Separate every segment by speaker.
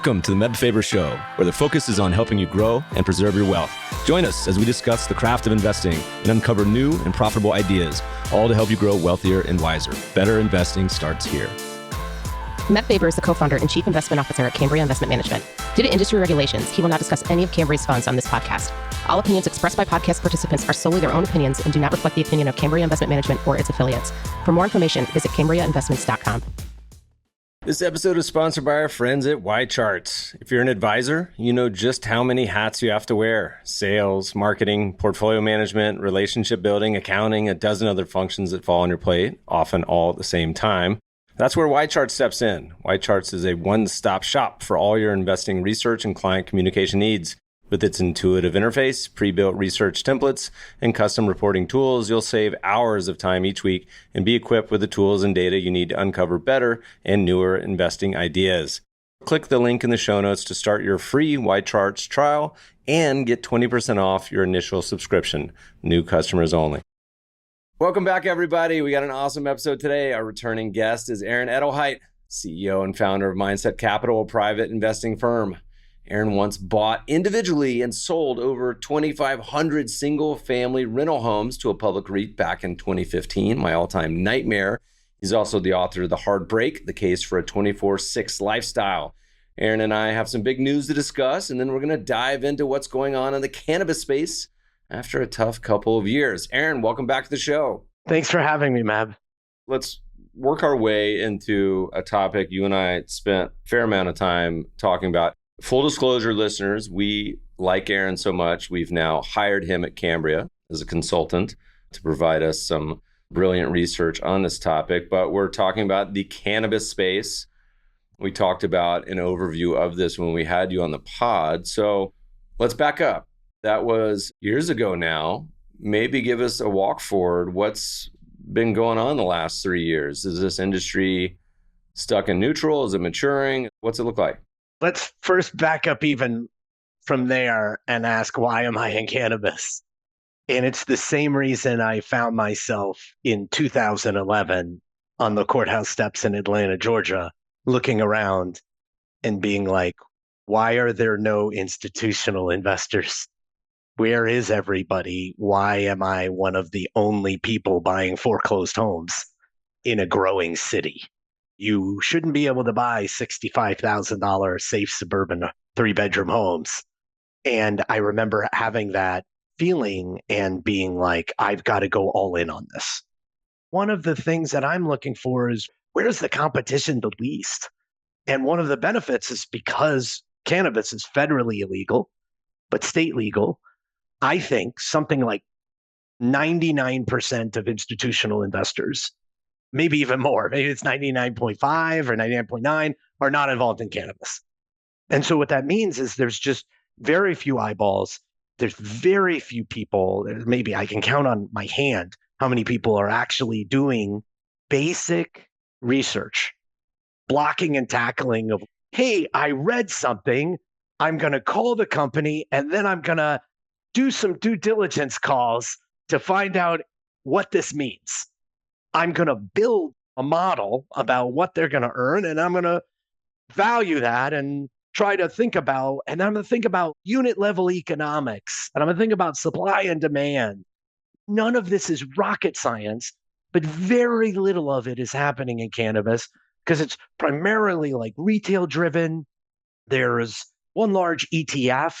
Speaker 1: Welcome to the Meb Faber Show, where the focus is on helping you grow and preserve your wealth. Join us as we discuss the craft of investing and uncover new and profitable ideas, all to help you grow wealthier and wiser. Better investing starts here.
Speaker 2: Meb Faber is the co-founder and chief investment officer at Cambria Investment Management. Due to industry regulations, he will not discuss any of Cambria's funds on this podcast. All opinions expressed by podcast participants are solely their own opinions and do not reflect the opinion of Cambria Investment Management or its affiliates. For more information, visit CambriaInvestments.com.
Speaker 1: This episode is sponsored by our friends at YCharts. If you're an advisor, you know just how many hats you have to wear. Sales, marketing, portfolio management, relationship building, accounting, a dozen other functions that fall on your plate, often all at the same time. That's where YCharts steps in. YCharts is a one-stop shop for all your investing research and client communication needs. With its intuitive interface, pre-built research templates, and custom reporting tools, you'll save hours of time each week and be equipped with the tools and data you need to uncover better and newer investing ideas. Click the link in the show notes to start your free YCharts trial and get 20% off your initial subscription. New customers only. Welcome back, everybody. We got an awesome episode today. Our returning guest is Aaron Edelheit, CEO and founder of Mindset Capital, a private investing firm. Aaron once bought individually and sold over 2,500 single-family rental homes to a public REIT back in 2015, my all-time nightmare. He's also the author of The Hard Break, The Case for a 24/6 Lifestyle. Aaron and I have some big news to discuss, and then we're going to dive into what's going on in the cannabis space after a tough couple of years. Aaron, welcome back to the show.
Speaker 3: Thanks for having me, Meb.
Speaker 1: Let's work our way into a topic you and I spent a fair amount of time talking about. Full disclosure, listeners, we like Aaron so much, we've now hired him at Cambria as a consultant to provide us some brilliant research on this topic. But we're talking about the cannabis space. We talked about an overview of this when we had you on the pod. So let's back up. That was years ago now. Maybe give us a walk forward. What's been going on the last 3 years? Is this industry stuck in neutral? Is it maturing? What's it look like?
Speaker 3: Let's first back up even from there and ask, why am I in cannabis? And it's the same reason I found myself in 2011 on the courthouse steps in Atlanta, Georgia, looking around and being like, why are there no institutional investors? Where is everybody? Why am I one of the only people buying foreclosed homes in a growing city? You shouldn't be able to buy $65,000 safe suburban 3-bedroom homes. And I remember having that feeling and being like, I've got to go all in on this. One of the things that I'm looking for is, where's the competition the least? And one of the benefits is because cannabis is federally illegal, but state legal, I think something like 99% of institutional investors, maybe even more, maybe it's 99.5 or 99.9, are not involved in cannabis. And so what that means is there's just very few eyeballs. There's very few people, maybe I can count on my hand how many people are actually doing basic research, blocking and tackling of, hey, I read something, I'm going to call the company, and then I'm going to do some due diligence calls to find out what this means. I'm going to build a model about what they're going to earn, and I'm going to value that and try to think about, and I'm going to think about unit level economics, and I'm going to think about supply and demand. None of this is rocket science, but very little of it is happening in cannabis because it's primarily like retail driven. There's one large ETF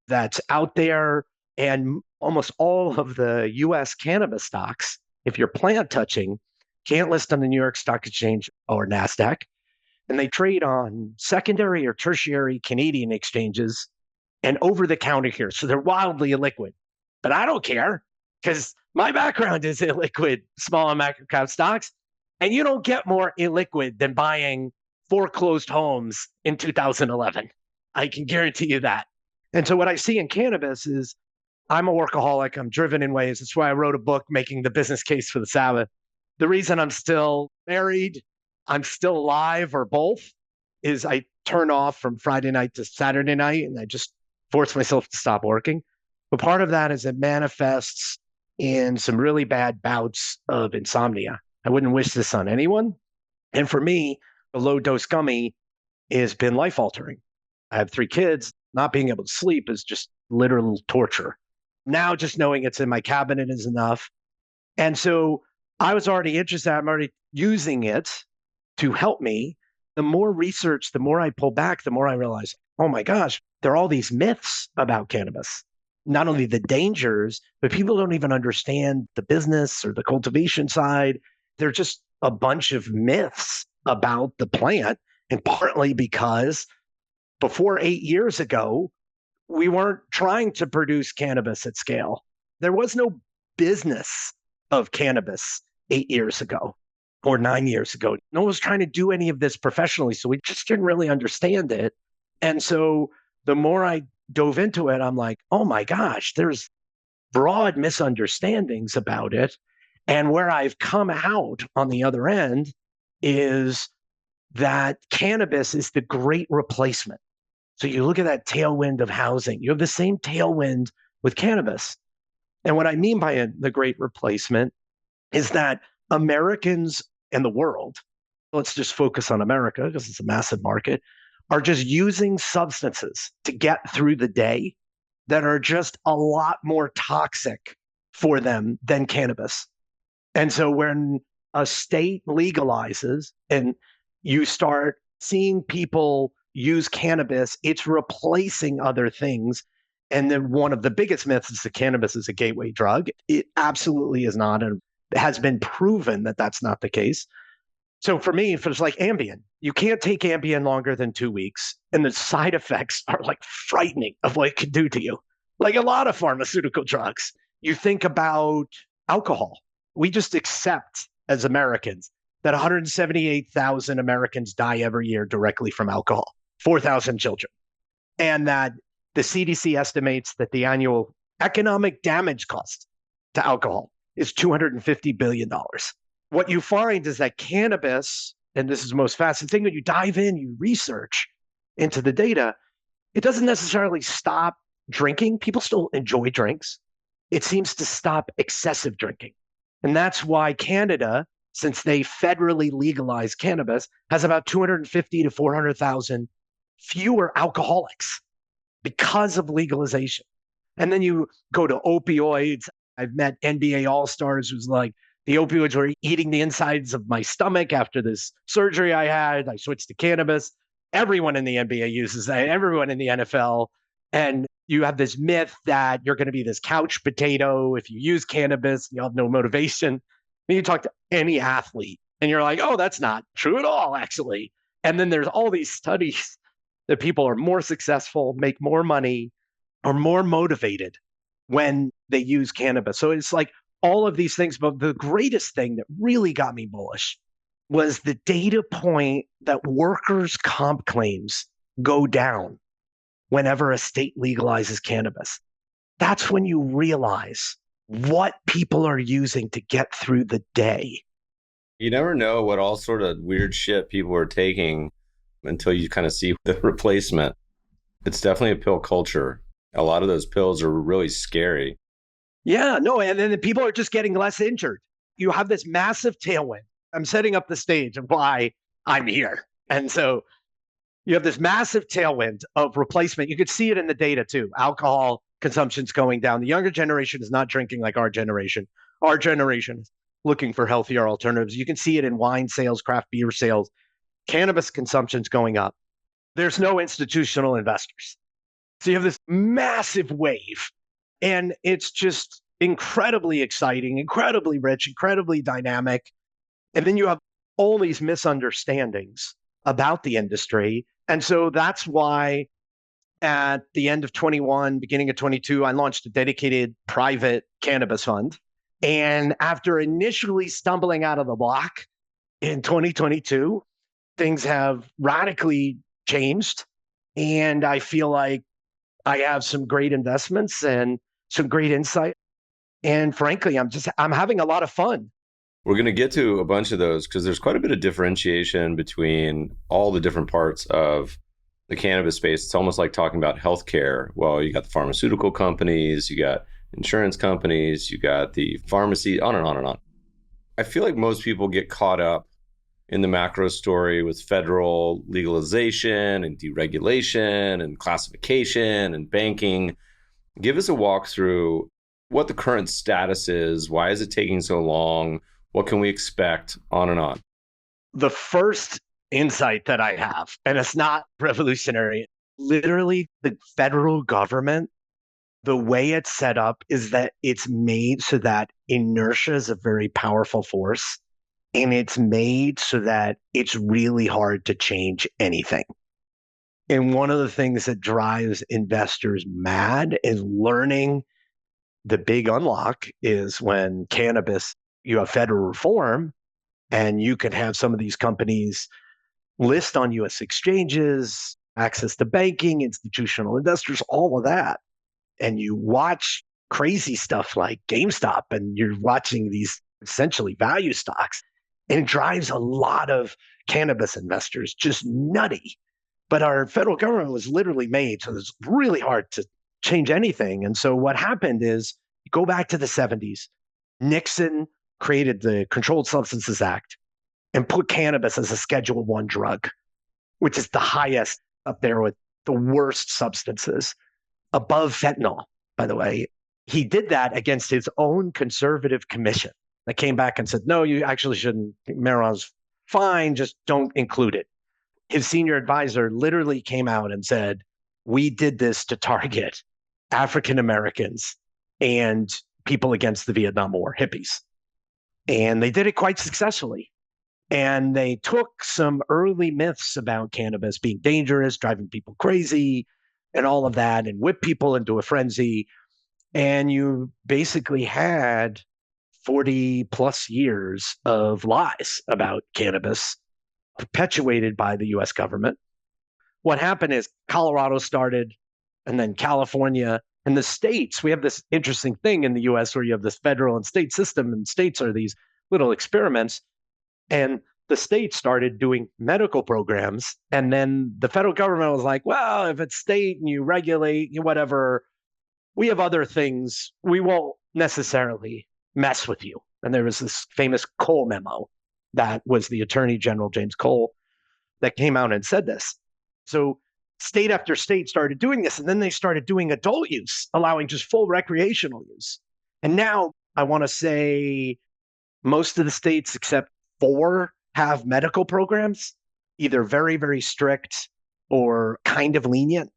Speaker 3: that's out there, and almost all of the US cannabis stocks, if you're plant touching, can't list on the New York Stock Exchange or NASDAQ, and they trade on secondary or tertiary Canadian exchanges and over the counter here. So they're wildly illiquid. But I don't care because my background is illiquid small and macro cap stocks. And you don't get more illiquid than buying foreclosed homes in 2011. I can guarantee you that. And so what I see in cannabis is I'm a workaholic. I'm driven in ways. That's why I wrote a book, Making the Business Case for the Sabbath. The reason I'm still married, I'm still alive, or both, is I turn off from Friday night to Saturday night, and I just force myself to stop working. But part of that is it manifests in some really bad bouts of insomnia. I wouldn't wish this on anyone. And for me, the low dose gummy has been life altering. I have 3 kids. Not being able to sleep is just literal torture. Now, just knowing it's in my cabinet is enough. And so I was already interested. I'm already using it to help me. The more research, the more I pull back, the more I realize, oh my gosh, there are all these myths about cannabis. Not only the dangers, but people don't even understand the business or the cultivation side. They're just a bunch of myths about the plant. And partly because before 8 years ago, we weren't trying to produce cannabis at scale. There was no business of cannabis 8 years ago or 9 years ago. No one was trying to do any of this professionally. So we just didn't really understand it. And so the more I dove into it, I'm like, oh my gosh, there's broad misunderstandings about it. And where I've come out on the other end is that cannabis is the great replacement. So you look at that tailwind of housing, you have the same tailwind with cannabis. And what I mean by the great replacement is that Americans and the world, let's just focus on America because it's a massive market, are just using substances to get through the day that are just a lot more toxic for them than cannabis. And so when a state legalizes and you start seeing people use cannabis, it's replacing other things. And then one of the biggest myths is that cannabis is a gateway drug. It absolutely is not. And it has been proven that that's not the case. So for me, if it's like Ambien, you can't take Ambien longer than 2 weeks. And the side effects are like frightening of what it can do to you. Like a lot of pharmaceutical drugs. You think about alcohol. We just accept as Americans that 178,000 Americans die every year directly from alcohol, 4,000 children. And that the CDC estimates that the annual economic damage cost to alcohol is $250 billion. What you find is that cannabis, and this is the most fascinating thing, when you dive in, you research into the data, it doesn't necessarily stop drinking. People still enjoy drinks. It seems to stop excessive drinking. And that's why Canada, since they federally legalized cannabis, has about 250 to 400,000 fewer alcoholics because of legalization. And then you go to opioids. I've met NBA All-Stars who's like, the opioids were eating the insides of my stomach after this surgery I had. I switched to cannabis. Everyone in the NBA uses that, everyone in the NFL. And you have this myth that you're going to be this couch potato if you use cannabis, you have no motivation. And you talk to any athlete and you're like, oh, that's not true at all, actually. And then there's all these studies that people are more successful, make more money, are more motivated when they use cannabis. So it's like all of these things. But the greatest thing that really got me bullish was the data point that workers' comp claims go down whenever a state legalizes cannabis. That's when you realize what people are using to get through the day.
Speaker 1: You never know what all sort of weird shit people are taking until you kind of see the replacement. It's definitely a pill culture. A lot of those pills are really scary.
Speaker 3: Yeah, no, and then the people are just getting less injured. You have this massive tailwind. I'm setting up the stage of why I'm here. And so you have this massive tailwind of replacement. You could see it in the data too. Alcohol consumption's going down. The younger generation is not drinking like our generation. Our generation is looking for healthier alternatives. You can see it in wine sales, craft beer sales. Cannabis consumption's going up. There's no institutional investors. So you have this massive wave. And it's just incredibly exciting, incredibly rich, incredibly dynamic. And then you have all these misunderstandings about the industry. And so that's why at the end of 21, beginning of 22, I launched a dedicated private cannabis fund. And after initially stumbling out of the block in 2022, things have radically changed. And I feel like I have some great investments and some great insight. And frankly, I'm having a lot of fun.
Speaker 1: We're going to get to a bunch of those because there's quite a bit of differentiation between all the different parts of the cannabis space. It's almost like talking about healthcare. Well, you got the pharmaceutical companies, you got insurance companies, you got the pharmacy, on and on and on. I feel like most people get caught up in the macro story with federal legalization and deregulation and classification and banking. Give us a walkthrough what the current status is. Why is it taking so long? What can we expect? On and on.
Speaker 3: The first insight that I have, and it's not revolutionary, literally the federal government, the way it's set up is that it's made so that inertia is a very powerful force. And it's made so that it's really hard to change anything. And one of the things that drives investors mad is learning. The big unlock is when cannabis, you have federal reform, and you can have some of these companies list on US exchanges, access to banking, institutional investors, all of that. And you watch crazy stuff like GameStop, and you're watching these essentially value stocks, and it drives a lot of cannabis investors just nutty. But our federal government was literally made so it's really hard to change anything. And so what happened is, go back to the 70s, Nixon created the Controlled Substances Act and put cannabis as a Schedule I drug, which is the highest up there with the worst substances, above fentanyl, by the way. He did that against his own conservative commission that came back and said, no, you actually shouldn't. Marijuana's fine, just don't include it. His senior advisor literally came out and said, we did this to target African Americans and people against the Vietnam War, hippies. And they did it quite successfully. And they took some early myths about cannabis being dangerous, driving people crazy, and all of that, and whipped people into a frenzy. And you basically had 40 plus years of lies about cannabis perpetuated by the US government. What happened is Colorado started, and then California, and the states. We have this interesting thing in the US where you have this federal and state system, and states are these little experiments. And the states started doing medical programs. And then the federal government was like, well, if it's state and you regulate, whatever, we have other things. We won't necessarily mess with you. And there was this famous Cole memo that was the Attorney General, James Cole, that came out and said this. So state after state started doing this. And then they started doing adult use, allowing just full recreational use. And now I want to say most of the states, except 4, have medical programs, either very, very strict or kind of lenient.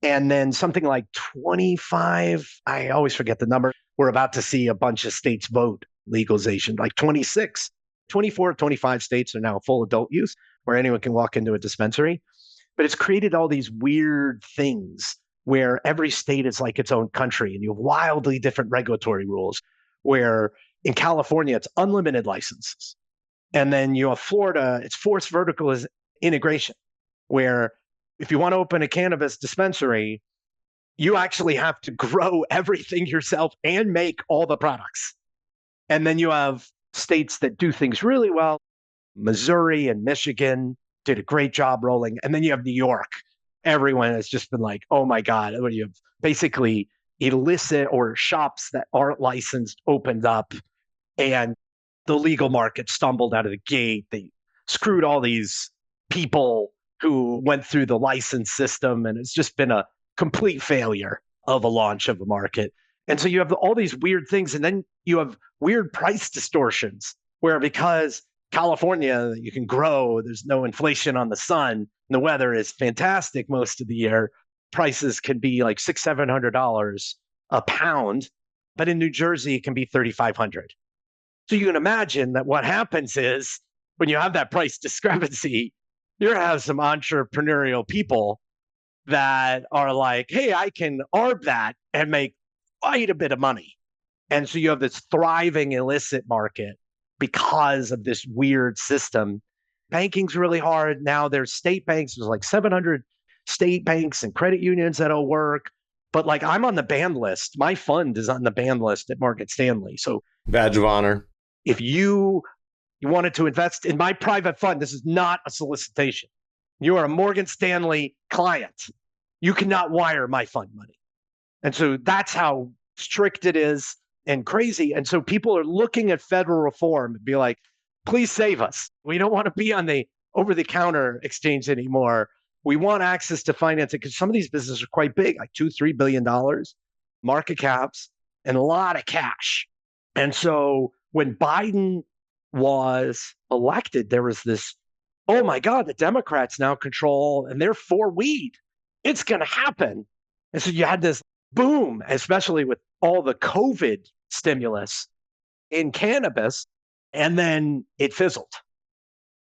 Speaker 3: And then something like 25, I always forget the number, we're about to see a bunch of states vote legalization, like 26, 24, 25 states are now full adult use where anyone can walk into a dispensary. But it's created all these weird things where every state is like its own country, and you have wildly different regulatory rules, where in California, it's unlimited licenses. And then you have Florida, it's forced vertical integration, where if you want to open a cannabis dispensary, you actually have to grow everything yourself and make all the products. And then you have states that do things really well. Missouri and Michigan did a great job rolling. And then you have New York. Everyone has just been like, oh my God, what do you have? Basically illicit or shops that aren't licensed opened up, and the legal market stumbled out of the gate. They screwed all these people who went through the license system, and it's just been a complete failure of a launch of a market. And so you have all these weird things, and then you have weird price distortions where, because California, you can grow, there's no inflation on the sun, and the weather is fantastic most of the year, prices can be like $600-$700 a pound, but in New Jersey, it can be $3,500. So you can imagine that what happens is, when you have that price discrepancy, you're going to have some entrepreneurial people that are like, hey, I can arb that and make quite a bit of money. And so you have this thriving illicit market because of this weird system. Banking's really hard. Now there's state banks. There's like 700 state banks and credit unions that'll work. But like, I'm on the banned list. My fund is on the banned list at Morgan Stanley. So
Speaker 1: Badge of honor.
Speaker 3: if you wanted to invest in my private fund, this is not a solicitation. You are a Morgan Stanley client. You cannot wire my fund money. And so that's how strict it is and crazy. And so people are looking at federal reform and be like, please save us. We don't want to be on the over-the-counter exchange anymore. We want access to financing because some of these businesses are quite big, like $2-3 billion market caps and a lot of cash. And so when Biden was elected, there was this, oh my God, the Democrats now control and they're for weed. It's going to happen. And so you had this boom, especially with all the COVID stimulus in cannabis, and then it fizzled.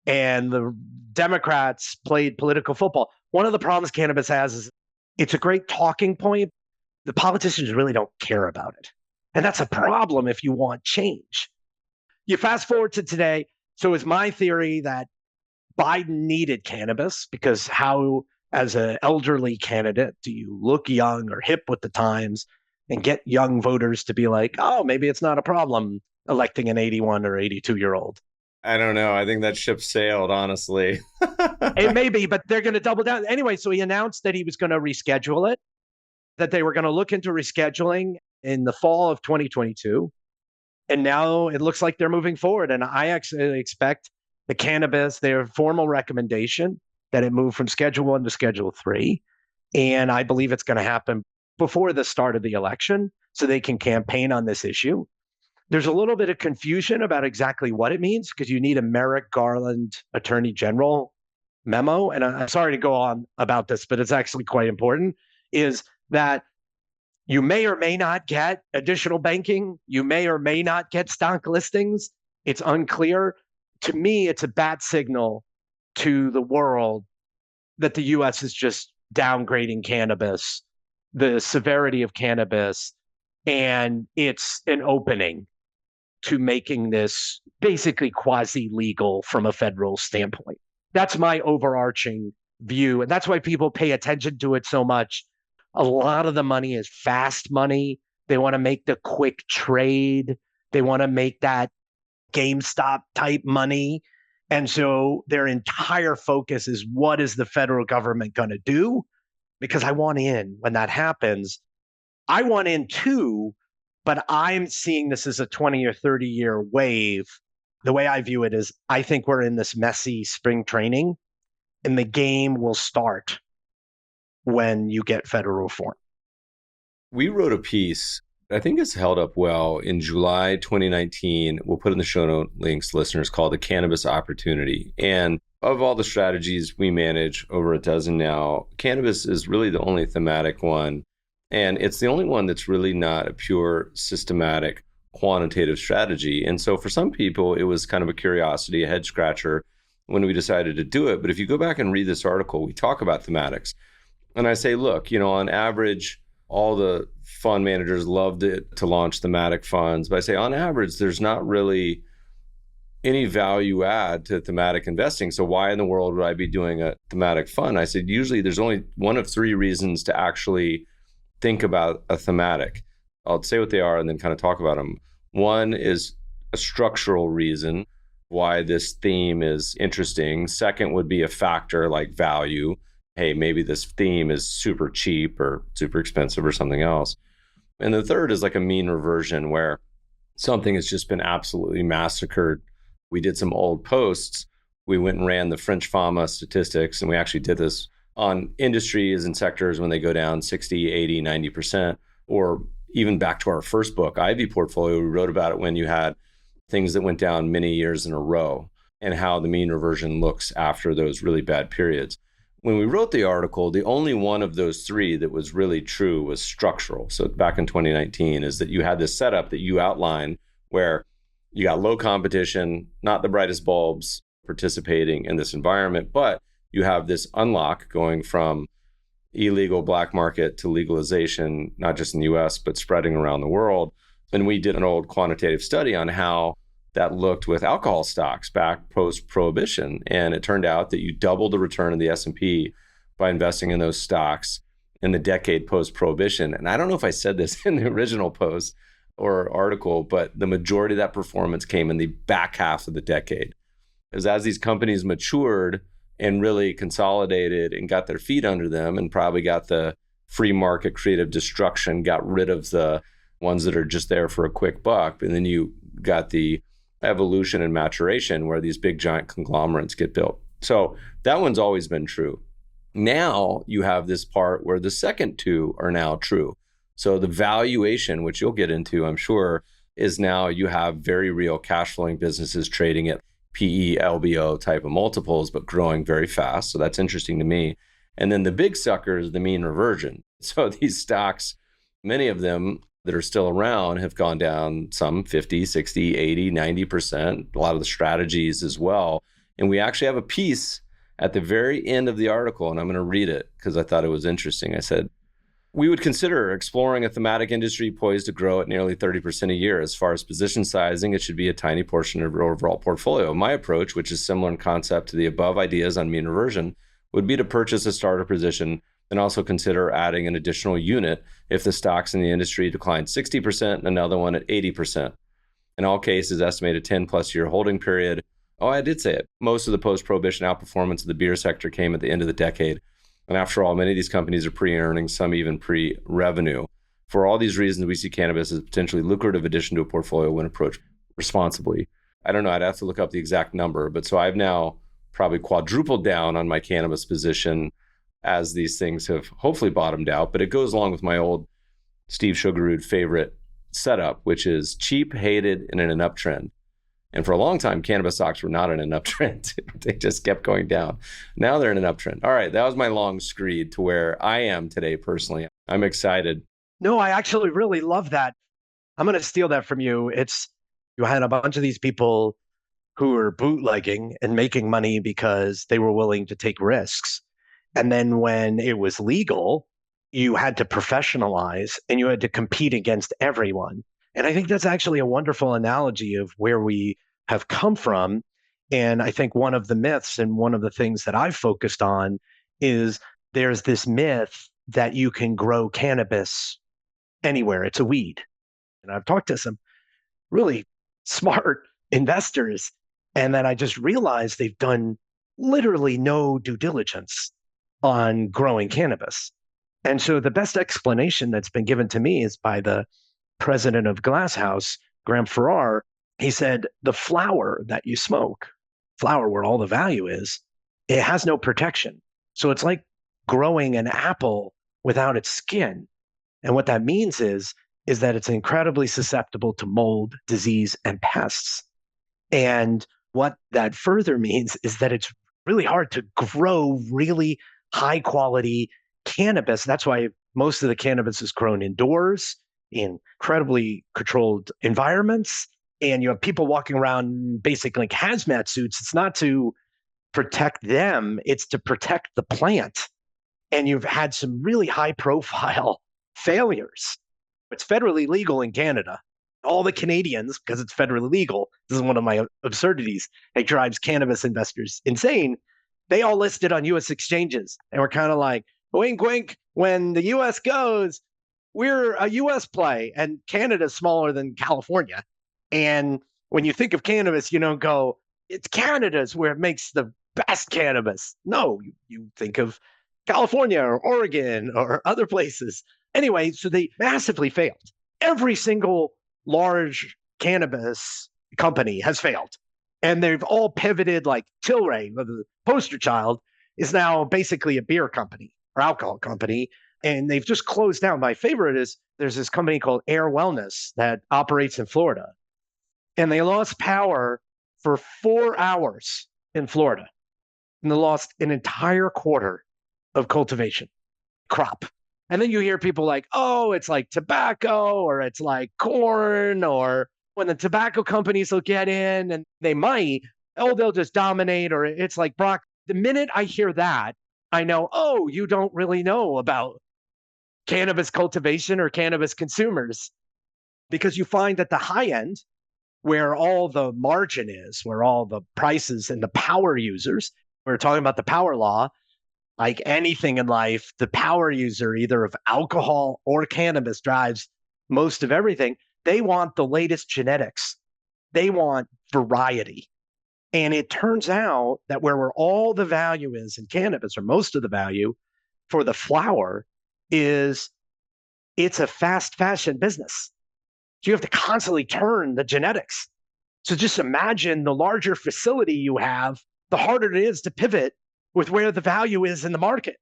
Speaker 3: And the Democrats played political football. One of the problems cannabis has is it's a great talking point. The politicians really don't care about it. And that's a problem if you want change. You fast forward to today. So it's my theory that Biden needed cannabis because how, as an elderly candidate, do you look young or hip with the times and get young voters to be like, oh, maybe it's not a problem electing an 81 or 82-year-old?
Speaker 1: I don't know. I think that ship sailed, honestly.
Speaker 3: It may be, but they're going to double down. Anyway, so he announced that he was going to reschedule it, that they were going to look into rescheduling in the fall of 2022. And now it looks like they're moving forward. And I actually expect the cannabis, their formal recommendation, that it move from Schedule 1 to Schedule 3. And I believe it's going to happen before the start of the election so they can campaign on this issue. There's a little bit of confusion about exactly what it means because you need a Merrick Garland Attorney General memo. And I'm sorry to go on about this, but it's actually quite important, is that you may or may not get additional banking. You may or may not get stock listings. It's unclear. To me, it's a bad signal to the world that the U.S. is just downgrading cannabis, the severity of cannabis, and it's an opening to making this basically quasi-legal from a federal standpoint. That's my overarching view. And that's why people pay attention to it so much. A lot of the money is fast money. They want to make the quick trade. They want to make that GameStop type money. And so their entire focus is, what is the federal government going to do? Because I want in when that happens. I want in too, but I'm seeing this as a 20 or 30-year wave. The way I view it is I think we're in this messy spring training, and the game will start when you get federal reform.
Speaker 1: We wrote a piece, I think it's held up well, in July 2019. We'll put in the show note links, listeners, called The Cannabis Opportunity. And of all the strategies we manage, over a dozen now, cannabis is really the only thematic one. And it's the only one that's really not a pure systematic quantitative strategy. And so for some people, it was kind of a curiosity, a head scratcher when we decided to do it. But if you go back and read this article, we talk about thematics. And I say, look, on average, all the fund managers loved it to launch thematic funds. But I say, on average, there's not really any value add to thematic investing. So why in the world would I be doing a thematic fund? I said, usually there's only one of three reasons to actually think about a thematic. I'll say what they are and then kind of talk about them. One is a structural reason why this theme is interesting. Second would be a factor like value. Hey, maybe this theme is super cheap or super expensive or something else. And the third is like a mean reversion where something has just been absolutely massacred. We did some old posts. We went and ran the French Fama statistics, and we actually did this on industries and sectors when they go down 60, 80, 90%, or even back to our first book, Ivy Portfolio, we wrote about it when you had things that went down many years in a row and how the mean reversion looks after those really bad periods. When we wrote the article, the only one of those three that was really true was structural. So back in 2019 is that you had this setup that you outlined where you got low competition, not the brightest bulbs participating in this environment, but you have this unlock going from illegal black market to legalization, not just in the US, but spreading around the world. And we did an old quantitative study on how that looked with alcohol stocks back post-prohibition. And it turned out that you doubled the return of the S&P by investing in those stocks in the decade post-prohibition. And I don't know if I said this in the original post or article, but the majority of that performance came in the back half of the decade. Because as these companies matured and really consolidated and got their feet under them and probably got the free market creative destruction, got rid of the ones that are just there for a quick buck. And then you got the evolution and maturation where these big giant conglomerates get built. So that one's always been true. Now you have this part where the second two are now true. So the valuation, which you'll get into, I'm sure, is now you have very real cash flowing businesses trading at PE, LBO type of multiples, but growing very fast. So that's interesting to me. And then the big sucker is the mean reversion. So these stocks, many of them that are still around have gone down some 50, 60, 80, 90%, a lot of the strategies as well. And we actually have a piece at the very end of the article, and I'm going to read it because I thought it was interesting. I said, we would consider exploring a thematic industry poised to grow at nearly 30% a year. As far as position sizing, it should be a tiny portion of your overall portfolio. My approach, which is similar in concept to the above ideas on mean reversion, would be to purchase a starter position and also consider adding an additional unit if the stocks in the industry decline 60% and another one at 80%. In all cases, estimated 10 plus year holding period. Oh, I did say it. Most of the post-prohibition outperformance of the beer sector came at the end of the decade. And after all, many of these companies are pre-earnings, some even pre-revenue. For all these reasons, we see cannabis as a potentially lucrative addition to a portfolio when approached responsibly. I don't know, I'd have to look up the exact number, but so I've now probably quadrupled down on my cannabis position as these things have hopefully bottomed out. But it goes along with my old Steve Sugarud favorite setup, which is cheap, hated, and in an uptrend. And for a long time, cannabis stocks were not in an uptrend. They just kept going down. Now they're in an uptrend. All right, that was my long screed to where I am today personally. I'm excited.
Speaker 3: No, I actually really love that. I'm going to steal that from you. You had a bunch of these people who were bootlegging and making money because they were willing to take risks. And then when it was legal, you had to professionalize and you had to compete against everyone. And I think that's actually a wonderful analogy of where we have come from. And I think one of the myths and one of the things that I've focused on is there's this myth that you can grow cannabis anywhere. It's a weed. And I've talked to some really smart investors. And then I just realized they've done literally no due diligence on growing cannabis. And so the best explanation that's been given to me is by the president of Glasshouse, Graham Farrar. He said, the flower that you smoke, flower where all the value is, it has no protection. So it's like growing an apple without its skin. And what that means is that it's incredibly susceptible to mold, disease, and pests. And what that further means is that it's really hard to grow really high quality cannabis. That's why most of the cannabis is grown indoors in incredibly controlled environments. And you have people walking around basically like hazmat suits. It's not to protect them, it's to protect the plant. And you've had some really high profile failures. It's federally legal in Canada. All the Canadians, because it's federally legal, this is one of my absurdities, it drives cannabis investors insane. They all listed on US exchanges. And we're kind of like, wink, wink, when the US goes, we're a US play, and Canada's smaller than California. And when you think of cannabis, you don't go, it's Canada's where it makes the best cannabis. No, you think of California or Oregon or other places. Anyway, so they massively failed. Every single large cannabis company has failed. And they've all pivoted, like Tilray, the poster child, is now basically a beer company or alcohol company. And they've just closed down. My favorite is there's this company called Air Wellness that operates in Florida. And they lost power for 4 hours in Florida. And they lost an entire quarter of cultivation crop. And then you hear people like, oh, it's like tobacco or it's like corn, or when the tobacco companies will get in and they might, oh, they'll just dominate, or it's like Brock. The minute I hear that, I know, oh, you don't really know about cannabis cultivation or cannabis consumers, because you find at the high end where all the margin is, where all the prices and the power users, we're talking about the power law, like anything in life, the power user, either of alcohol or cannabis, drives most of everything. They want the latest genetics. They want variety. And it turns out that where all the value is in cannabis, or most of the value for the flower, is it's a fast fashion business. So you have to constantly turn the genetics. So just imagine the larger facility you have, the harder it is to pivot with where the value is in the market.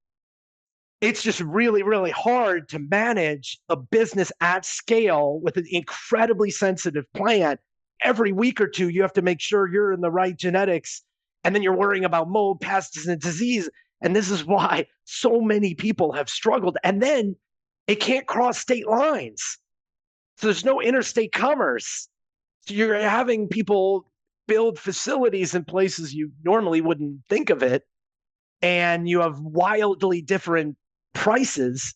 Speaker 3: It's just really, really hard to manage a business at scale with an incredibly sensitive plant. Every week or two, you have to make sure you're in the right genetics. And then you're worrying about mold, pests, and disease. And this is why so many people have struggled. And then it can't cross state lines. So there's no interstate commerce. So you're having people build facilities in places you normally wouldn't think of it. And you have wildly different prices.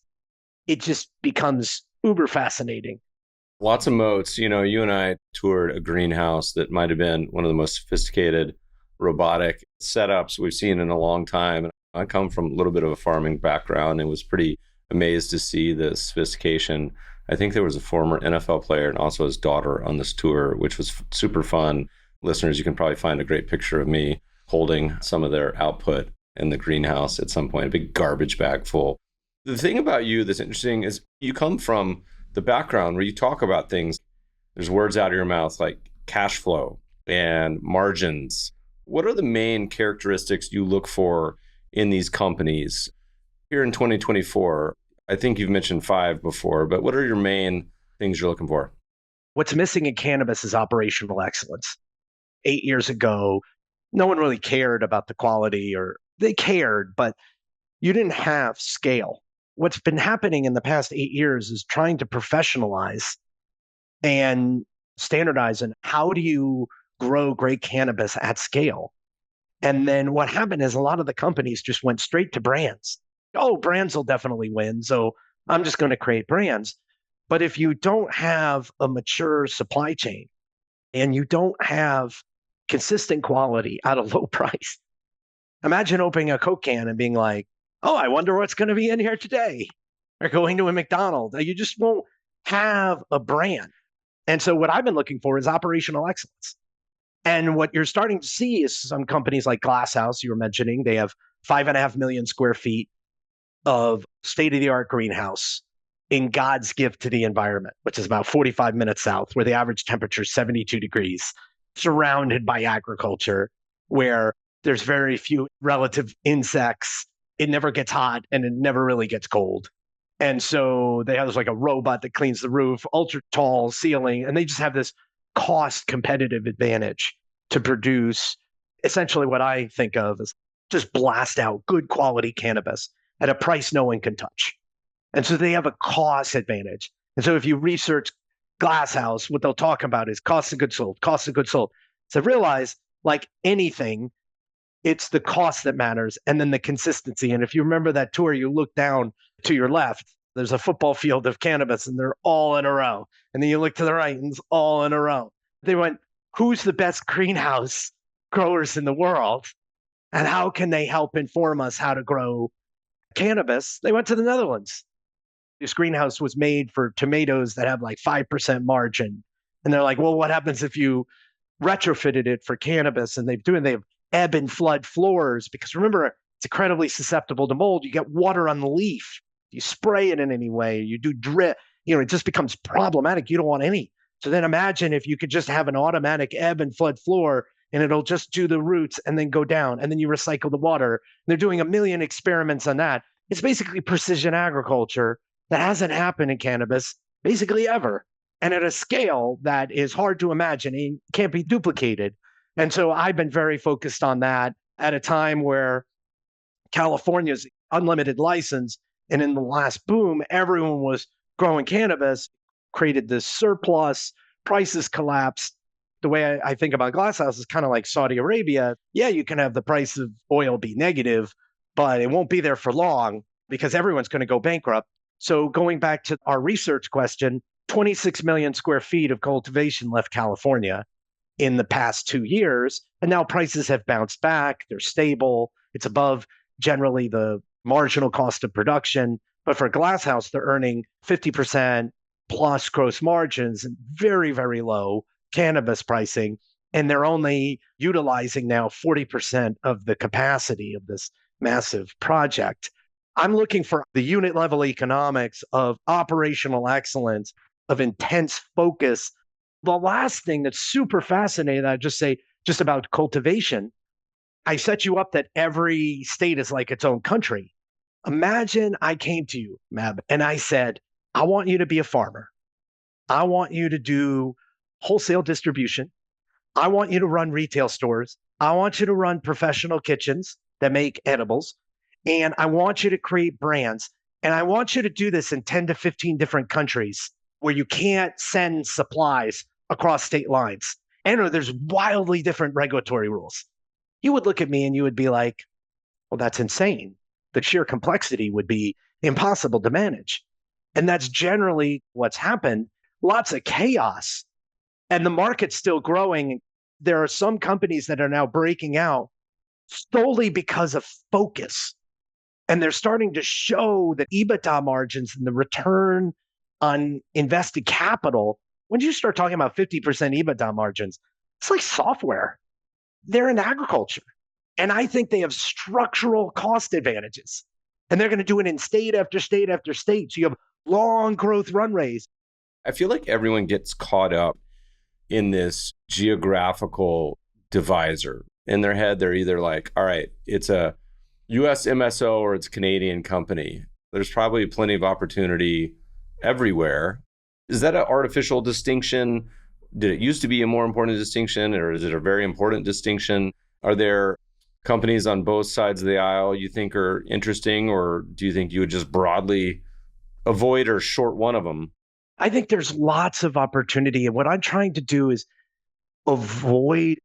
Speaker 3: It just becomes uber fascinating.
Speaker 1: Lots of moats. You know, you and I toured a greenhouse that might have been one of the most sophisticated robotic setups we've seen in a long time. I come from a little bit of a farming background and was pretty amazed to see the sophistication. I think there was a former NFL player and also his daughter on this tour, which was super fun. Listeners, you can probably find a great picture of me holding some of their output in the greenhouse at some point, a big garbage bag full. The thing about you that's interesting is you come from the background where you talk about things. There's words out of your mouth like cash flow and margins. What are the main characteristics you look for in these companies here in 2024? I think you've mentioned 5 before, but what are your main things you're looking for?
Speaker 3: What's missing in cannabis is operational excellence. 8 years ago, no one really cared about the quality, or they cared, but you didn't have scale. What's been happening in the past 8 years is trying to professionalize and standardize. And how do you grow great cannabis at scale? And then what happened is a lot of the companies just went straight to brands. Oh, brands will definitely win. So I'm just going to create brands. But if you don't have a mature supply chain and you don't have consistent quality at a low price, imagine opening a Coke can and being like, oh, I wonder what's going to be in here today. Or going to a McDonald's. You just won't have a brand. And so what I've been looking for is operational excellence. And what you're starting to see is some companies like Glass House, you were mentioning, they have 5.5 million square feet of state-of-the-art greenhouse in God's gift to the environment, which is about 45 minutes south, where the average temperature is 72 degrees, surrounded by agriculture, where there's very few relative insects. It never gets hot and it never really gets cold. And so they have like a robot that cleans the roof, ultra tall ceiling, and they just have this cost competitive advantage to produce essentially what I think of as just blast out good quality cannabis at a price no one can touch. And so they have a cost advantage. And so if you research Glass House, what they'll talk about is cost of goods sold, cost of goods sold. So realize, like anything, it's the cost that matters and then the consistency. And if you remember that tour, you look down to your left, there's a football field of cannabis and they're all in a row. And then you look to the right and it's all in a row. They went, who's the best greenhouse growers in the world? And how can they help inform us how to grow cannabis? They went to the Netherlands. This greenhouse was made for tomatoes that have like 5% margin. And they're like, well, what happens if you retrofitted it for cannabis? And they have ebb and flood floors, because remember, it's incredibly susceptible to mold. You get water on the leaf. You spray it in any way, you do drip, it just becomes problematic. You don't want any. So then imagine if you could just have an automatic ebb and flood floor and it'll just do the roots and then go down and then you recycle the water. They're doing a million experiments on that. It's basically precision agriculture that hasn't happened in cannabis basically ever. And at a scale that is hard to imagine and can't be duplicated. And so I've been very focused on that at a time where California's unlimited license, and in the last boom, everyone was growing cannabis, created this surplus, prices collapsed. The way I think about Glass House is kind of like Saudi Arabia. Yeah, you can have the price of oil be negative, but it won't be there for long because everyone's going to go bankrupt. So going back to our research question, 26 million square feet of cultivation left California in the past 2 years. And now prices have bounced back. They're stable. It's above generally the marginal cost of production. But for Glass House, they're earning 50% plus gross margins and very, very low cannabis pricing. And they're only utilizing now 40% of the capacity of this massive project. I'm looking for the unit level economics of operational excellence, of intense focus, The last thing that's super fascinating, I'd just say, just about cultivation, I set you up that every state is like its own country. Imagine I came to you, Mab, and I said, I want you to be a farmer. I want you to do wholesale distribution. I want you to run retail stores. I want you to run professional kitchens that make edibles. And I want you to create brands. And I want you to do this in 10 to 15 different countries where you can't send supplies across state lines. And there's wildly different regulatory rules. You would look at me and you would be like, well, that's insane. The sheer complexity would be impossible to manage. And that's generally what's happened. Lots of chaos. And the market's still growing. There are some companies that are now breaking out solely because of focus. And they're starting to show the EBITDA margins and the return on invested capital. When you start talking about 50% EBITDA margins, it's like software. They're in agriculture. And I think they have structural cost advantages. And they're going to do it in state after state after state. So you have long growth runways.
Speaker 1: I feel like everyone gets caught up in this geographical divisor. In their head, they're either like, all right, it's a US MSO or it's a Canadian company. There's probably plenty of opportunity everywhere. Is that an artificial distinction? Did it used to be a more important distinction, or is it a very important distinction? Are there companies on both sides of the aisle you think are interesting, or do you think you would just broadly avoid or short one of them?
Speaker 3: I think there's lots of opportunity. And what I'm trying to do is avoid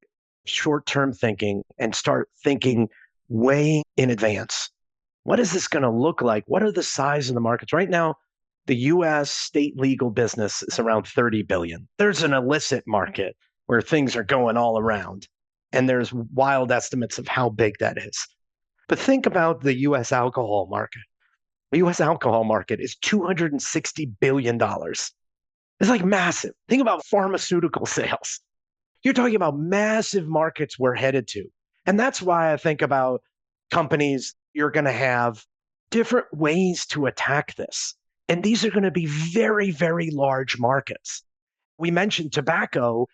Speaker 3: short-term thinking and start thinking way in advance. What is this going to look like? What are the size of the markets? Right now, the US state legal business is around 30 billion. There's an illicit market where things are going all around. And there's wild estimates of how big that is. But think about the US alcohol market. The US alcohol market is $260 billion. It's like massive. Think about pharmaceutical sales. You're talking about massive markets we're headed to. And that's why I think about companies, you're going to have different ways to attack this. And these are going to be very, very large markets. We mentioned tobacco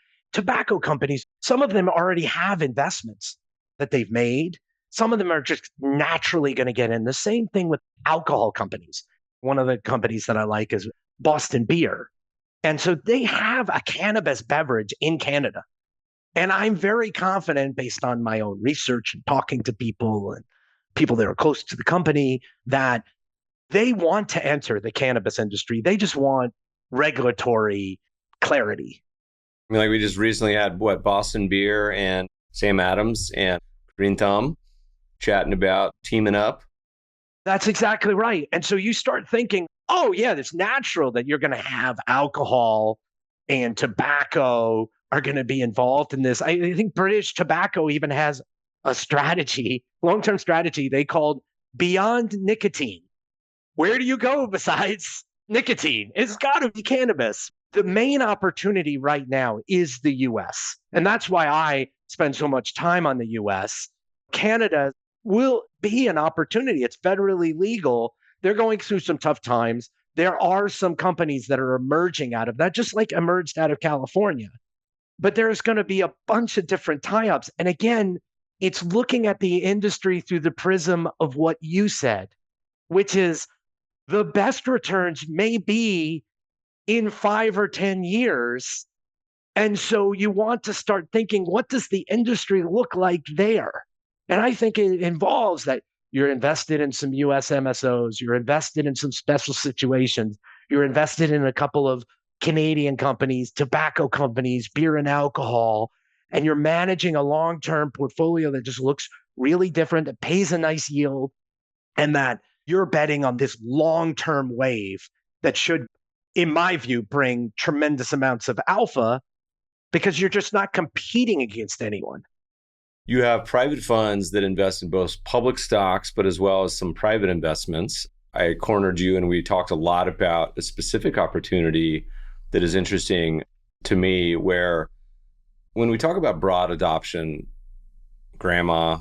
Speaker 3: companies, some of them already have investments that they've made. Some of them are just naturally going to get in. The same thing with alcohol companies. One of the companies that I like is Boston Beer. And so they have a cannabis beverage in Canada. And I'm very confident, based on my own research and talking to people and people that are close to the company, that they want to enter the cannabis industry. They just want regulatory clarity.
Speaker 1: I mean, like we just recently had Boston Beer and Sam Adams and Green Thumb chatting about teaming up.
Speaker 3: That's exactly right. And so you start thinking, oh yeah, it's natural that you're going to have alcohol and tobacco are going to be involved in this. I think British Tobacco even has a strategy, long-term strategy they called Beyond Nicotine. Where do you go besides nicotine? It's got to be cannabis. The main opportunity right now is the US. And that's why I spend so much time on the US. Canada will be an opportunity. It's federally legal. They're going through some tough times. There are some companies that are emerging out of that, just like emerged out of California. But there's going to be a bunch of different tie-ups. And again, it's looking at the industry through the prism of what you said, which is the best returns may be in 5 or 10 years. And so you want to start thinking, what does the industry look like there? And I think it involves that you're invested in some US MSOs, you're invested in some special situations, you're invested in a couple of Canadian companies, tobacco companies, beer and alcohol, and you're managing a long-term portfolio that just looks really different, that pays a nice yield, and that you're betting on this long-term wave that should, in my view, bring tremendous amounts of alpha because you're just not competing against anyone.
Speaker 1: You have private funds that invest in both public stocks, but as well as some private investments. I cornered you and we talked a lot about a specific opportunity that is interesting to me, where when we talk about broad adoption, grandma,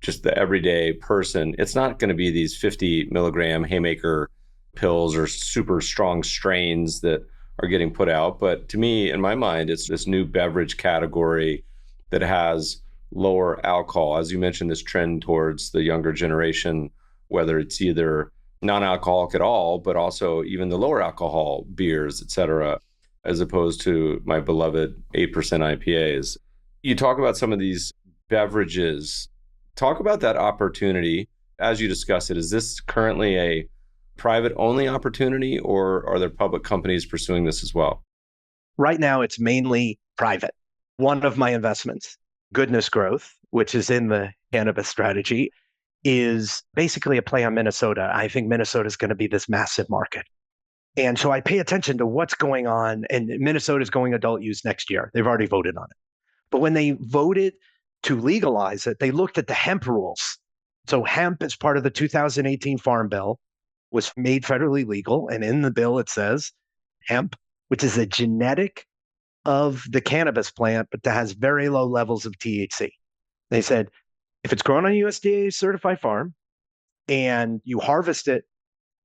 Speaker 1: just the everyday person, it's not going to be these 50 milligram haymaker pills or super strong strains that are getting put out. But to me, in my mind, it's this new beverage category that has lower alcohol. As you mentioned, this trend towards the younger generation, whether it's either non-alcoholic at all, but also even the lower alcohol beers, et cetera, as opposed to my beloved 8% IPAs. You talk about some of these beverages. Talk about that opportunity as you discuss it. Is this currently a private only opportunity, or are there public companies pursuing this as well?
Speaker 3: Right now, it's mainly private. One of my investments, Goodness Growth, which is in the cannabis strategy, is basically a play on Minnesota. I think Minnesota is going to be this massive market. And so I pay attention to what's going on. And Minnesota is going adult use next year. They've already voted on it. But when they voted to legalize it, they looked at the hemp rules. So hemp, as part of the 2018 Farm Bill, was made federally legal. And in the bill, it says hemp, which is a genetic of the cannabis plant, but that has very low levels of THC. They said, if it's grown on a USDA certified farm and you harvest it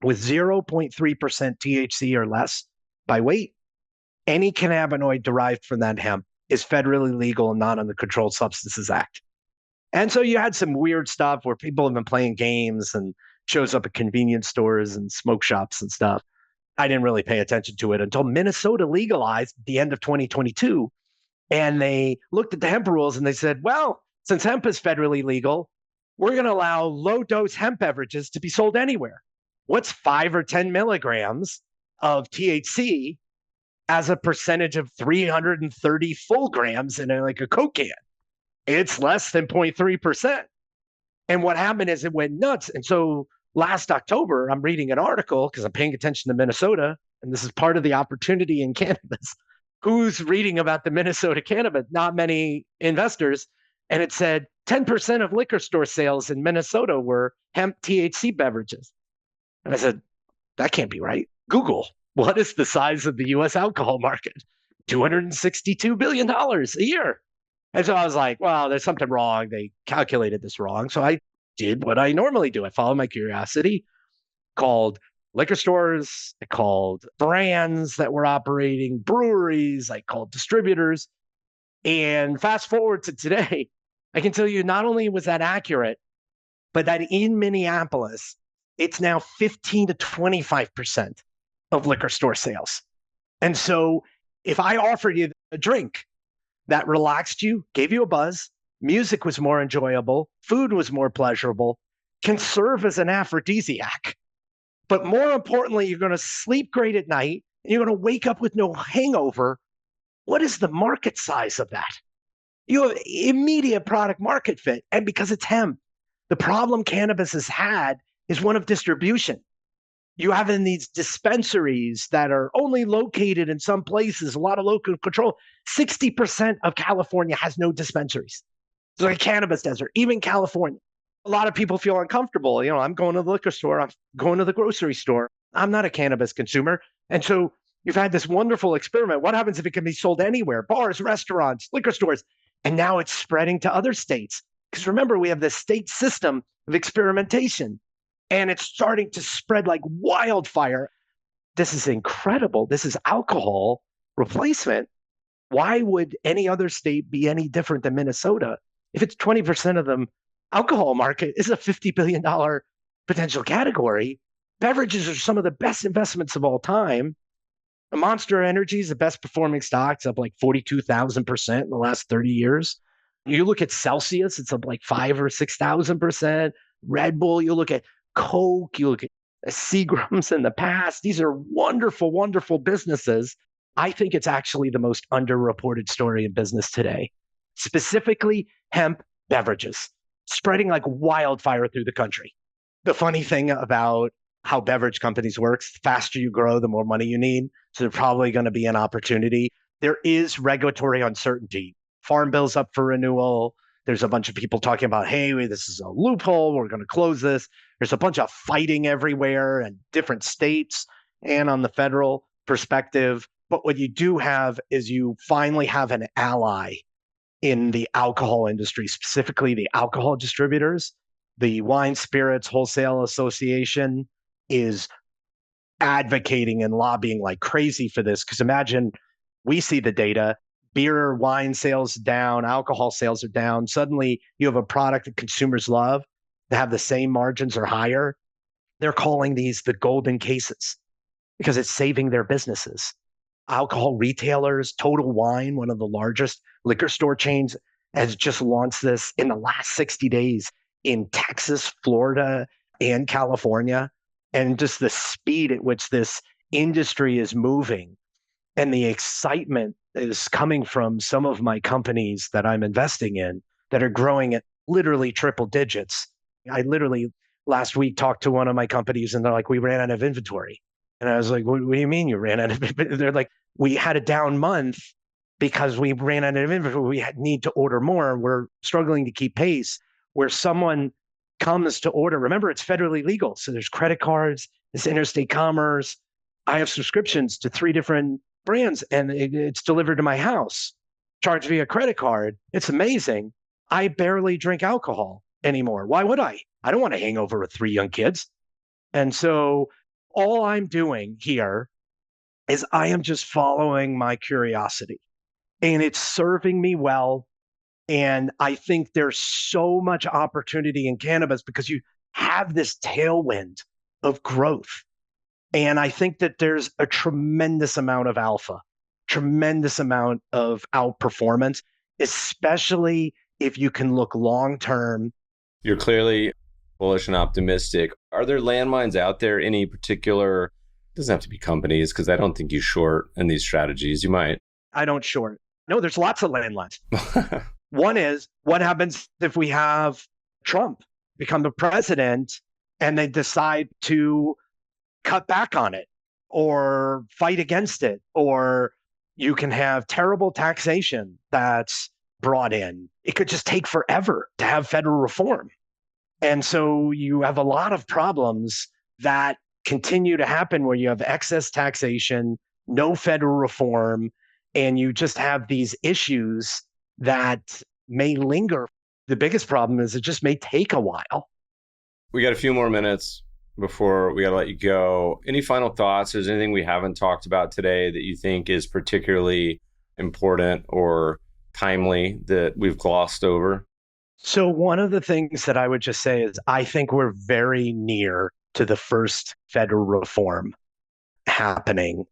Speaker 3: with 0.3% THC or less by weight, any cannabinoid derived from that hemp is federally legal and not on the Controlled Substances Act. And so you had some weird stuff where people have been playing games and shows up at convenience stores and smoke shops and stuff. I didn't really pay attention to it until Minnesota legalized at the end of 2022. And they looked at the hemp rules and they said, well, since hemp is federally legal, we're going to allow low dose hemp beverages to be sold anywhere. What's 5 or 10 milligrams of THC as a percentage of 330 full grams in like a Coke can? It's less than 0.3%. And what happened is it went nuts. And so last October, I'm reading an article because I'm paying attention to Minnesota, and this is part of the opportunity in cannabis. Who's reading about the Minnesota cannabis? Not many investors. And it said 10% of liquor store sales in Minnesota were hemp THC beverages. And I said, that can't be right. Google, what is the size of the US alcohol market? $262 billion a year. And so I was like, well, there's something wrong. They calculated this wrong. So I did what I normally do. I followed my curiosity, called liquor stores, I called brands that were operating, breweries, I called distributors. And fast forward to today, I can tell you not only was that accurate, but that in Minneapolis, it's now 15 to 25% of liquor store sales. And so if I offered you a drink that relaxed you, gave you a buzz, music was more enjoyable, food was more pleasurable, can serve as an aphrodisiac. But more importantly, you're going to sleep great at night and you're going to wake up with no hangover. What is the market size of that? You have immediate product market fit. And because it's hemp, the problem cannabis has had is one of distribution. You have in these dispensaries that are only located in some places, a lot of local control. 60% of California has no dispensaries. It's like a cannabis desert, even California. A lot of people feel uncomfortable. You know, I'm going to the liquor store, I'm going to the grocery store. I'm not a cannabis consumer. And so you've had this wonderful experiment. What happens if it can be sold anywhere? Bars, restaurants, liquor stores. And now it's spreading to other states. Because remember, we have this state system of experimentation. And it's starting to spread like wildfire. This is incredible. This is alcohol replacement. Why would any other state be any different than Minnesota? If it's 20% of the alcohol market, is a $50 billion potential category. Beverages are some of the best investments of all time. Monster Energy is the best performing stock. It's up like 42,000% in the last 30 years. You look at Celsius, it's up like 5 or 6,000%. Red Bull, you look at Coke, you look at Seagram's in the past. These are wonderful, wonderful businesses. I think it's actually the most underreported story in business today, specifically hemp beverages, spreading like wildfire through the country. The funny thing about how beverage companies works, the faster you grow, the more money you need. So there's probably going to be an opportunity. There is regulatory uncertainty. Farm Bill's up for renewal. There's a bunch of people talking about, hey, this is a loophole. We're going to close this. There's a bunch of fighting everywhere in different states and on the federal perspective. But what you do have is you finally have an ally in the alcohol industry, specifically the alcohol distributors. The Wine Spirits Wholesale Association is advocating and lobbying like crazy for this. Because imagine we see the data, beer, wine sales down, alcohol sales are down. Suddenly you have a product that consumers love to have the same margins or higher. They're calling these the golden cases because it's saving their businesses. Alcohol retailers, Total Wine, one of the largest liquor store chains, has just launched this in the last 60 days in Texas, Florida, and California. And just the speed at which this industry is moving and the excitement is coming from some of my companies that I'm investing in that are growing at literally triple digits. I literally last week talked to one of my companies and they're like, we ran out of inventory. And I was like, what do you mean you ran out of inventory? They're like, we had a down month because we ran out of inventory. We need to order more. We're struggling to keep pace. Where someone comes to order, remember, it's federally legal. So there's credit cards, there's interstate commerce. I have subscriptions to 3 different brands and it's delivered to my house, charged via credit card. It's amazing. I barely drink alcohol anymore. Why would I? I don't want to hang over with 3 young kids. And so all I'm doing here is I am just following my curiosity and it's serving me well. And I think there's so much opportunity in cannabis because you have this tailwind of growth. And I think that there's a tremendous amount of alpha, tremendous amount of outperformance, especially if you can look long term.
Speaker 1: You're clearly bullish and optimistic. Are there landmines out there? Any particular, doesn't have to be companies, because I don't think you short in these strategies. You might.
Speaker 3: I don't short. No, there's lots of landmines. One is, what happens if we have Trump become the president and they decide to cut back on it or fight against it? Or you can have terrible taxation that's brought in. It could just take forever to have federal reform. And so you have a lot of problems that continue to happen where you have excess taxation, no federal reform, and you just have these issues that may linger. The biggest problem is it just may take a while.
Speaker 1: We got a few more minutes before we got to let you go. Any final thoughts? Is there anything we haven't talked about today that you think is particularly important or timely that we've glossed over?
Speaker 3: So one of the things that I would just say is I think we're very near to the first federal reform happening.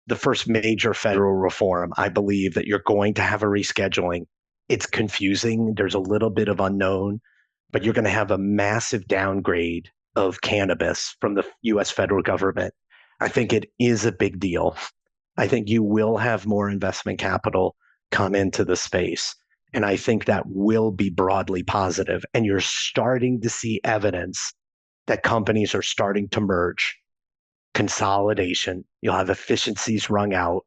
Speaker 3: The first major federal reform. I believe that you're going to have a rescheduling. It's confusing. There's a little bit of unknown, but you're going to have a massive downgrade of cannabis from the US federal government. I think it is a big deal. I think you will have more investment capital come into the space. And I think that will be broadly positive. And you're starting to see evidence that companies are starting to merge. Consolidation, you'll have efficiencies wrung out,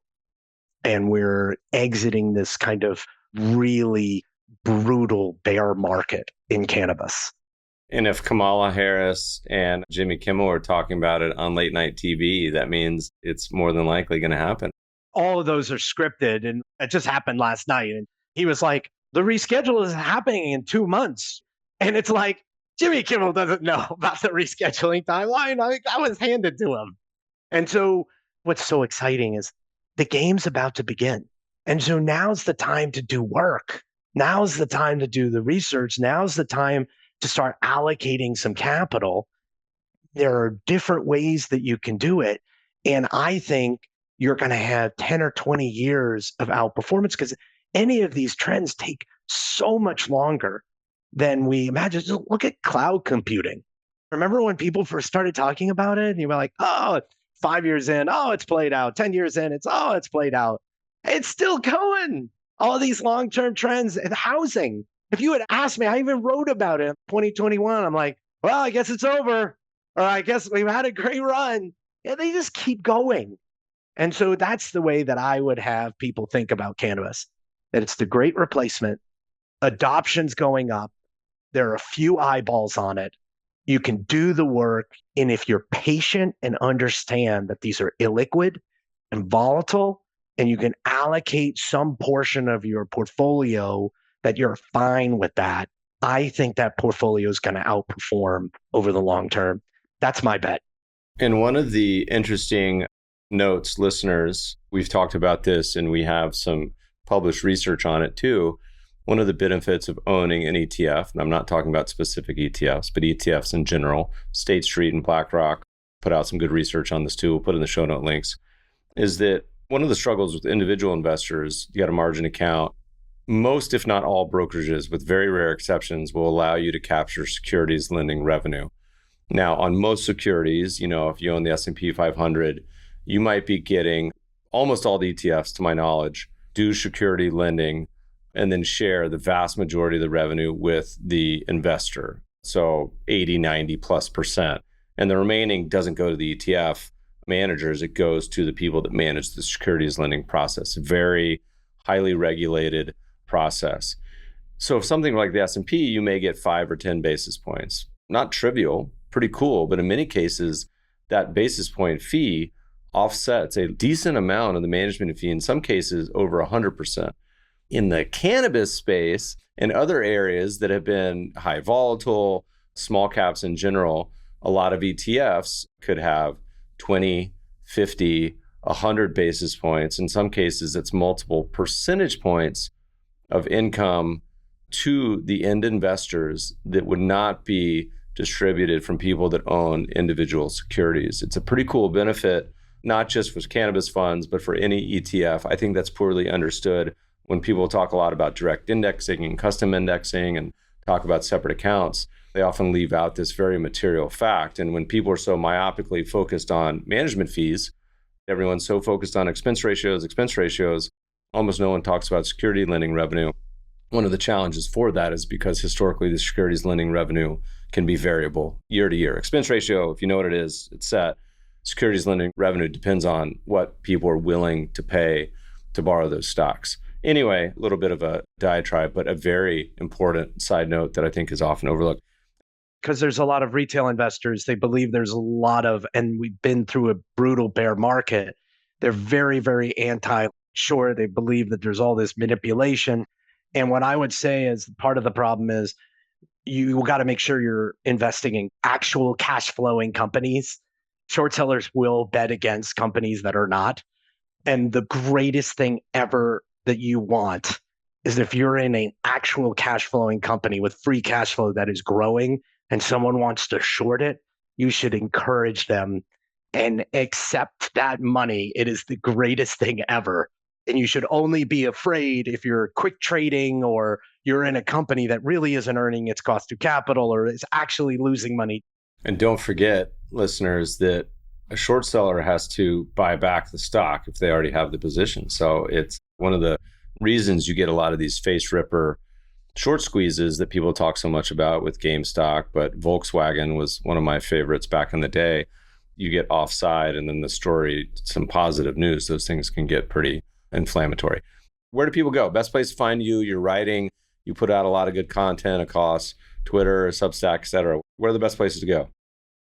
Speaker 3: and we're exiting this kind of really brutal bear market in cannabis.
Speaker 1: And if Kamala Harris and Jimmy Kimmel are talking about it on late night TV, that means it's more than likely going to happen.
Speaker 3: All of those are scripted, and it just happened last night. And he was like, the reschedule is happening in 2 months. And it's like, Jimmy Kimmel doesn't know about the rescheduling timeline. I think that was handed to him. And so what's so exciting is the game's about to begin. And so now's the time to do work. Now's the time to do the research. Now's the time to start allocating some capital. There are different ways that you can do it. And I think you're going to have 10 or 20 years of outperformance because any of these trends take so much longer than we imagine. Just look at cloud computing. Remember when people first started talking about it and you were like, oh, 5 years in, oh, it's played out. 10 years in, it's played out. It's still going. All these long-term trends in housing. If you had asked me, I even wrote about it in 2021. I'm like, well, I guess it's over. Or I guess we've had a great run. Yeah, they just keep going. And so that's the way that I would have people think about cannabis, that it's the great replacement. Adoption's going up. There are a few eyeballs on it. You can do the work. And if you're patient and understand that these are illiquid and volatile, and you can allocate some portion of your portfolio that you're fine with that, I think that portfolio is going to outperform over the long term. That's my bet.
Speaker 1: And one of the interesting notes, listeners, we've talked about this and we have some published research on it too. One of the benefits of owning an ETF, and I'm not talking about specific ETFs, but ETFs in general, State Street and BlackRock put out some good research on this too. We'll put in the show note links, is that one of the struggles with individual investors, you got a margin account. Most, if not all brokerages, with very rare exceptions, will allow you to capture securities lending revenue. Now, on most securities, if you own the S&P 500, you might be getting almost all the ETFs, to my knowledge, do security lending and then share the vast majority of the revenue with the investor. So 80, 90+%. And the remaining doesn't go to the ETF managers. It goes to the people that manage the securities lending process. Very highly regulated process. So if something like the S&P, you may get 5 or 10 basis points. Not trivial, pretty cool. But in many cases, that basis point fee offsets a decent amount of the management fee, in some cases over 100%. In the cannabis space and other areas that have been high volatile, small caps in general, a lot of ETFs could have 20, 50, 100 basis points. In some cases, it's multiple percentage points of income to the end investors that would not be distributed from people that own individual securities. It's a pretty cool benefit, not just for cannabis funds, but for any ETF. I think that's poorly understood when people talk a lot about direct indexing and custom indexing and talk about separate accounts. They often leave out this very material fact. And when people are so myopically focused on management fees, everyone's so focused on expense ratios, almost no one talks about security lending revenue. One of the challenges for that is because historically the securities lending revenue can be variable year to year. Expense ratio, if you know what it is, it's set. Securities lending revenue depends on what people are willing to pay to borrow those stocks. Anyway, a little bit of a diatribe, but a very important side note that I think is often overlooked.
Speaker 3: Because there's a lot of retail investors, they believe there's a lot of, and we've been through a brutal bear market. They're very, very anti-short. They believe that there's all this manipulation. And what I would say is part of the problem is you got to make sure you're investing in actual cash flowing companies. Short sellers will bet against companies that are not. And the greatest thing ever that you want is if you're in an actual cash flowing company with free cash flow that is growing and someone wants to short it, you should encourage them and accept that money. It is the greatest thing ever. And you should only be afraid if you're quick trading or you're in a company that really isn't earning its cost of capital or is actually losing money.
Speaker 1: And don't forget, listeners, that a short seller has to buy back the stock if they already have the position. So it's one of the reasons you get a lot of these face ripper short squeezes that people talk so much about with GameStop, but Volkswagen was one of my favorites back in the day. You get offside and then the story, some positive news, those things can get pretty inflammatory. Where do people go? Best place to find you, your writing, you put out a lot of good content across Twitter, Substack, et cetera. Where are the best places to go?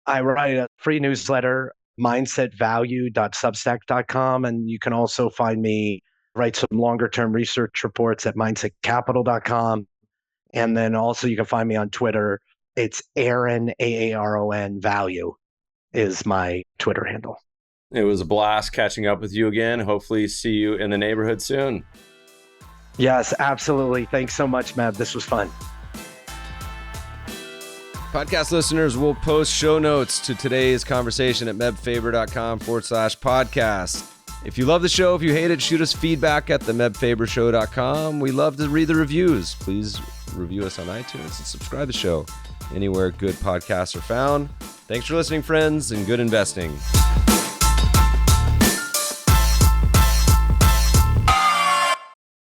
Speaker 3: I write a free newsletter, mindsetvalue.substack.com. And you can also find me write some longer term research reports at mindsetcapital.com. And then also you can find me on Twitter. It's Aaron, Aaron, Value is my Twitter handle.
Speaker 1: It was a blast catching up with you again. Hopefully see you in the neighborhood soon.
Speaker 3: Yes, absolutely. Thanks so much, Meb. This was fun.
Speaker 4: Podcast listeners will post show notes to today's conversation at mebfaber.com/podcast. If you love the show, if you hate it, shoot us feedback at themebfabershow.com. We love to read the reviews. Please review us on iTunes and subscribe to the show anywhere good podcasts are found. Thanks for listening, friends, and good investing.